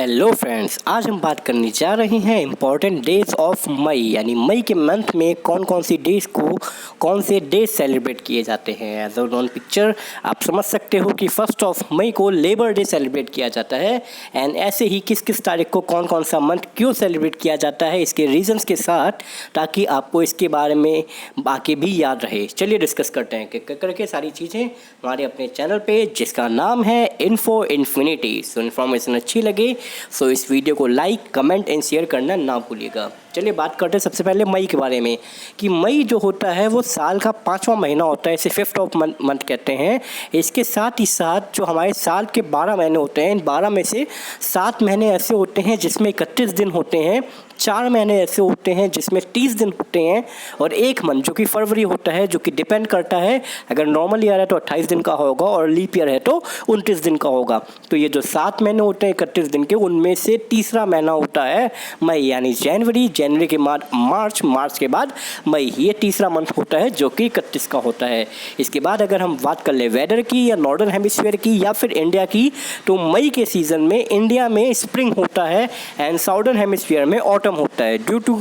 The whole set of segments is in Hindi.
हेलो फ्रेंड्स, आज हम बात करने जा रहे हैं इम्पॉर्टेंट डेज ऑफ मई, यानी मई के मंथ में कौन कौन सी डेज को कौन से डेज सेलिब्रेट किए जाते हैं। एज ऑन पिक्चर आप समझ सकते हो कि 1 मई को लेबर डे सेलिब्रेट किया जाता है। एंड ऐसे ही किस किस तारीख को कौन कौन सा मंथ क्यों सेलिब्रेट किया जाता है, इसके रीजंस के साथ, ताकि आपको इसके बारे में बाकी भी याद रहे। चलिए डिस्कस करते हैं कि करके सारी चीज़ें हमारे अपने चैनल पे, जिसका नाम है इन्फो इन्फिनिटी। सो इन्फॉर्मेशन अच्छी लगे सो इस वीडियो को लाइक, कमेंट एंड शेयर करना ना भूलिएगा। चलिए बात करते हैं सबसे पहले मई के बारे में कि मई जो होता है वो साल का 5वां महीना होता है, इसे 5th ऑफ मंथ कहते हैं। इसके साथ ही साथ जो हमारे साल के 12 महीने होते हैं, इन 12 में से 7 महीने ऐसे होते हैं जिसमें 31 दिन होते हैं, 4 महीने ऐसे होते हैं जिसमें 30 दिन होते हैं, और एक मंथ जो कि फरवरी होता है, जो कि डिपेंड करता है, अगर नॉर्मल ईयर है तो 28 दिन का होगा और लीप ईयर है तो 29 दिन का होगा। तो ये जो 7 महीने होते हैं 31 दिन के, उनमें से तीसरा महीना होता है मई, यानी जनवरी के बाद मार्च के बाद मई, ये तीसरा मंथ होता है जो कि 31 का होता है। इसके बाद अगर हम बात कर ले वेदर की या नॉर्दर्न हेमिस्फीयर की या फिर इंडिया की, तो मई के सीज़न में इंडिया में स्प्रिंग होता है एंड साउदर्न हेमिस्फीयर में ऑटम होता है। ड्यू टू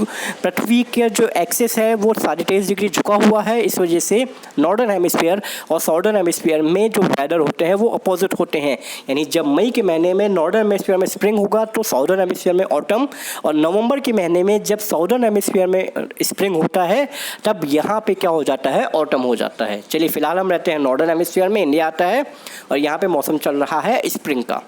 पृथ्वी के जो एक्सेस है वो 23.5 डिग्री झुका हुआ है, इस वजह से नॉर्दर्न हेमिस्फीयर और साउदर्न हेमिस्फीयर में जो वेदर होते हैं वो अपोजिट होते हैं। यानी जब मई के महीने में नॉर्दर्न हेमिस्फीयर में स्प्रिंग होगा तो साउदर्न हेमिस्फीयर में ऑटम, और नवंबर के महीने में जब साउदर्न हेमिस्फीयर में स्प्रिंग होता है तब यहाँ पे क्या हो जाता है, ऑटम हो जाता है। चलिए फिलहाल हम रहते हैं नॉर्दर्न हेमिस्फीयर में, इंडिया आता है और यहाँ पे मौसम चल रहा है स्प्रिंग का,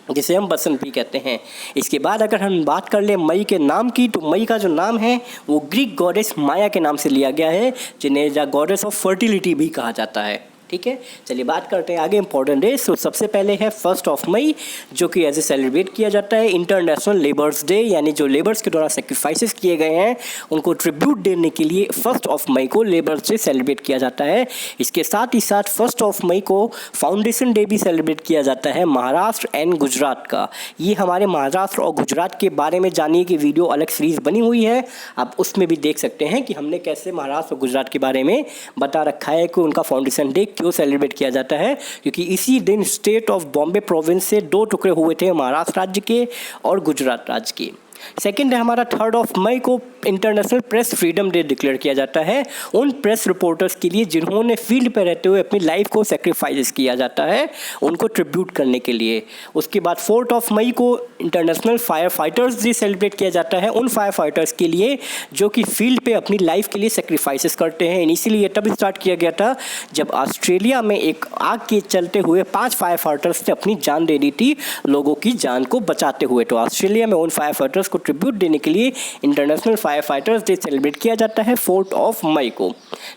जिसे हम बसंत भी कहते हैं। इसके बाद अगर हम बात कर ले मई के नाम की, तो मई का जो नाम है वो ग्रीक गॉडेस माया के नाम से लिया गया है, जिन्हें द गॉडेस ऑफ फर्टिलिटी भी कहा जाता है। ठीक है, चलिए बात करते हैं आगे इंपॉर्टेंट डेज। तो सबसे पहले है 1 मई, जो कि ऐसे सेलिब्रेट किया जाता है इंटरनेशनल लेबर्स डे, यानी जो लेबर्स के द्वारा सेक्रीफाइसेस किए गए हैं उनको ट्रिब्यूट देने के लिए 1 मई को लेबर्स डे सेलिब्रेट किया जाता है। इसके साथ ही साथ 1 मई को फाउंडेशन डे भी सेलिब्रेट किया जाता है महाराष्ट्र एंड गुजरात का। ये हमारे महाराष्ट्र और गुजरात के बारे में जानिए कि वीडियो अलग सीरीज़ बनी हुई है, आप उसमें भी देख सकते हैं कि हमने कैसे महाराष्ट्र और गुजरात के बारे में बता रखा है कि उनका फाउंडेशन डे क्यों सेलिब्रेट किया जाता है, क्योंकि इसी दिन स्टेट ऑफ बॉम्बे प्रोविंस से 2 टुकड़े हुए थे, महाराष्ट्र राज्य के और गुजरात राज्य के। सेकेंड है हमारा 3 मई को international press freedom day declare किया जाता है उन प्रेस रिपोर्टर्स के लिए जिन्होंने फील्ड पर रहते हुए अपनी लाइफ को सेक्रीफाइस किया जाता है, उनको ट्रिब्यूट करने के लिए। उसके बाद 4 मई को international fire fighters day celebrate किया जाता है उन फायर फाइटर्स के लिए जो कि फील्ड पे अपनी लाइफ के लिए सेक्रीफाइसेस करते हैं। इनिशियली ये तब स्टार्ट किया गया था जब ऑस्ट्रेलिया में एक आग के चलते हुए 5 फायर फाइटर्स ने अपनी जान दे दी थी लोगों की जान को बचाते हुए। तो ऑस्ट्रेलिया में उन फायर फाइटर्स को ट्रिब्यूट देने के लिए international fire fighters day celebrate किया जाता है 4 मई को।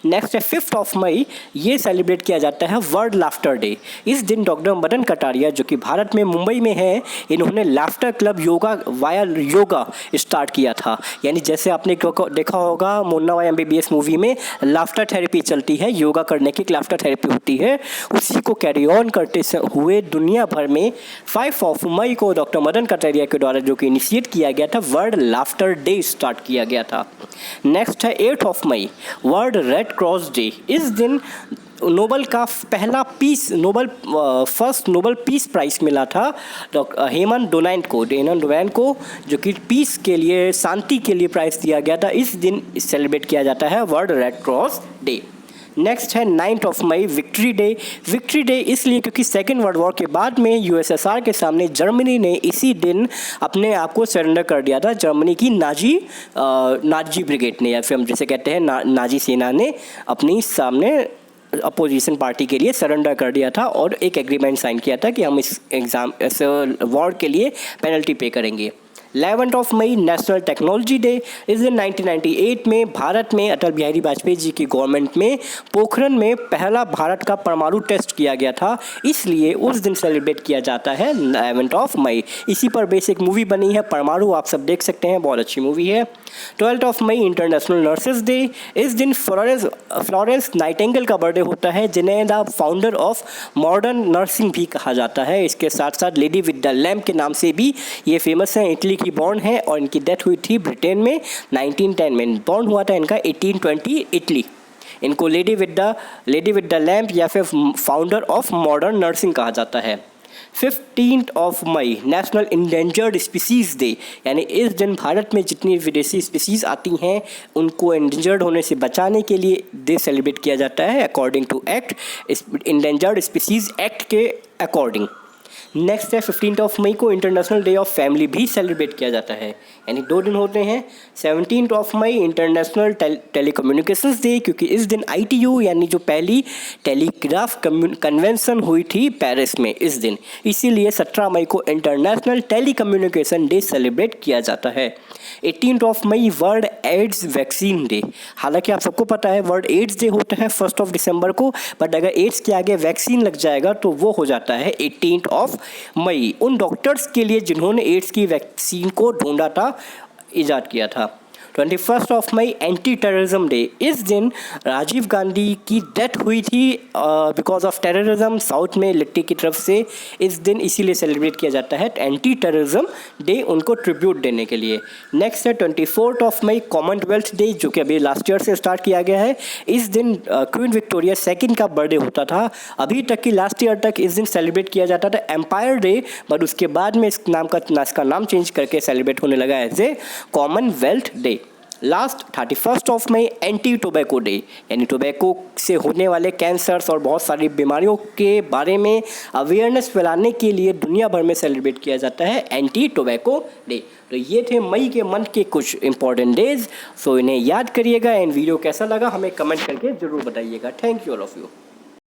नेक्स्ट है 5 मई, ये सेलिब्रेट किया जाता है वर्ल्ड लाफ्टर डे। इस दिन डॉक्टर मदन कटारिया, जो कि भारत में मुंबई में है, इन्होंने laughter club yoga via yoga start किया था। यानी जैसे आपने देखा होगा मुन्ना भाई MBBS मूवी में लाफ्टर थेरेपी चलती है, योगा करने की लाफ्टर थेरेपी होती है, उसी को कैरी ऑन करते हुए दुनिया भर में 5 मई को डॉक्टर मदन कटारिया के द्वारा जो कि इनिशिएट किया गया था वर्ल्ड लाफ्टर डे स्टार्ट किया गया था। नेक्स्ट है 8 मई, वर्ल्ड रेड क्रॉस डे। इस दिन नोबल का पहला फर्स्ट नोबल पीस प्राइज मिला था हेमंत डोनाल्ड को, जो कि पीस के लिए, शांति के लिए प्राइज दिया गया था। इस दिन सेलिब्रेट किया जाता है world red cross day. Next है 9 मई, विक्ट्री डे। विक्ट्री डे इसलिए क्योंकि सेकेंड वर्ल्ड वॉर के बाद में USSR के सामने जर्मनी ने इसी दिन अपने आप को सरेंडर कर दिया था। जर्मनी की नाजी ब्रिगेड ने, या फिर हम जिसे कहते हैं नाजी सेना ने, अपनी सामने अपोजिशन पार्टी के लिए सरेंडर कर दिया था और एक एग्रीमेंट साइन किया था कि हम इस वॉर के लिए पेनल्टी पे करेंगे। 11 मई, नेशनल टेक्नोलॉजी डे। इस दिन 1998 में भारत में अटल बिहारी वाजपेयी जी की गवर्नमेंट में पोखरण में पहला भारत का परमाणु टेस्ट किया गया था, इसलिए उस दिन सेलिब्रेट किया जाता है 11 मई। इसी पर बेसिक मूवी बनी है परमाणु, आप सब देख सकते हैं, बहुत अच्छी मूवी है। 12 मई, इंटरनेशनल नर्सेज डे। इस दिन फ्लोरेंस नाइटिंगेल का बर्थडे होता है, जिन्हें the founder of modern nursing भी कहा जाता है। इसके साथ साथ लेडी विद द लैम्प के नाम से भी ये फेमस हैं। इटली की बॉर्न है और इनकी डेथ हुई थी ब्रिटेन में 1910 में। बॉर्न हुआ था इनका 1820 इटली। इनको लेडी विद द लैम्प या फिर फाउंडर ऑफ मॉडर्न नर्सिंग कहा जाता है। 15 मई नेशनल इंडेंजर्ड स्पीसीज़ डे, यानी इस दिन भारत में जितनी विदेशी स्पीसीज़ आती हैं उनको इंडेंजर्ड होने से बचाने के लिए डे सेलिब्रेट किया जाता है according to act, endangered species act के अकॉर्डिंग। नेक्स्ट है 15 मई को इंटरनेशनल डे ऑफ फैमिली भी सेलिब्रेट किया जाता है, यानी 2 दिन होते हैं। 17 मई इंटरनेशनल टेलीकम्युनिकेशंस डे, क्योंकि इस दिन ITU यानी जो पहली टेलीग्राफ कन्वेंशन हुई थी पेरिस में इस दिन, इसीलिए 17 मई को इंटरनेशनल टेलीकम्युनिकेशन डे सेलिब्रेट किया जाता है। 18 मई वर्ल्ड एड्स वैक्सीन डे, हालांकि आप सबको पता है वर्ल्ड एड्स डे होता है 1 दिसंबर को, बट अगर एड्स के आगे वैक्सीन लग जाएगा तो वो हो जाता है 18 मई, उन डॉक्टर्स के लिए जिन्होंने एड्स की वैक्सीन को ढूंढा था, इजाद किया था। 21 मई एंटी टेररिज्म डे, इस दिन राजीव गांधी की डेथ हुई थी बिकॉज ऑफ टेररिज्म साउथ में लिट्टी की तरफ से, इस दिन इसीलिए सेलिब्रेट किया जाता है एंटी टेररिज्म डे, उनको ट्रिब्यूट देने के लिए। नेक्स्ट है 24 मई कॉमनवेल्थ डे, जो कि अभी लास्ट ईयर से स्टार्ट किया गया है। इस दिन क्वीन विक्टोरिया सेकंड का बर्थडे होता था, अभी तक की लास्ट ईयर तक इस दिन सेलिब्रेट किया जाता था एम्पायर डे, बट उसके बाद में इसका नाम चेंज करके सेलिब्रेट होने लगा as a commonwealth day. Last 31 मई एंटी टोबैको डे, यानी टोबैको से होने वाले कैंसर्स और बहुत सारी बीमारियों के बारे में अवेयरनेस फैलाने के लिए दुनिया भर में सेलिब्रेट किया जाता है एंटी टोबैको डे। तो ये थे मई के मंथ के कुछ इंपॉर्टेंट डेज, सो इन्हें याद करिएगा। एंड वीडियो कैसा लगा हमें कमेंट करके ज़रूर बताइएगा। Thank you all of you.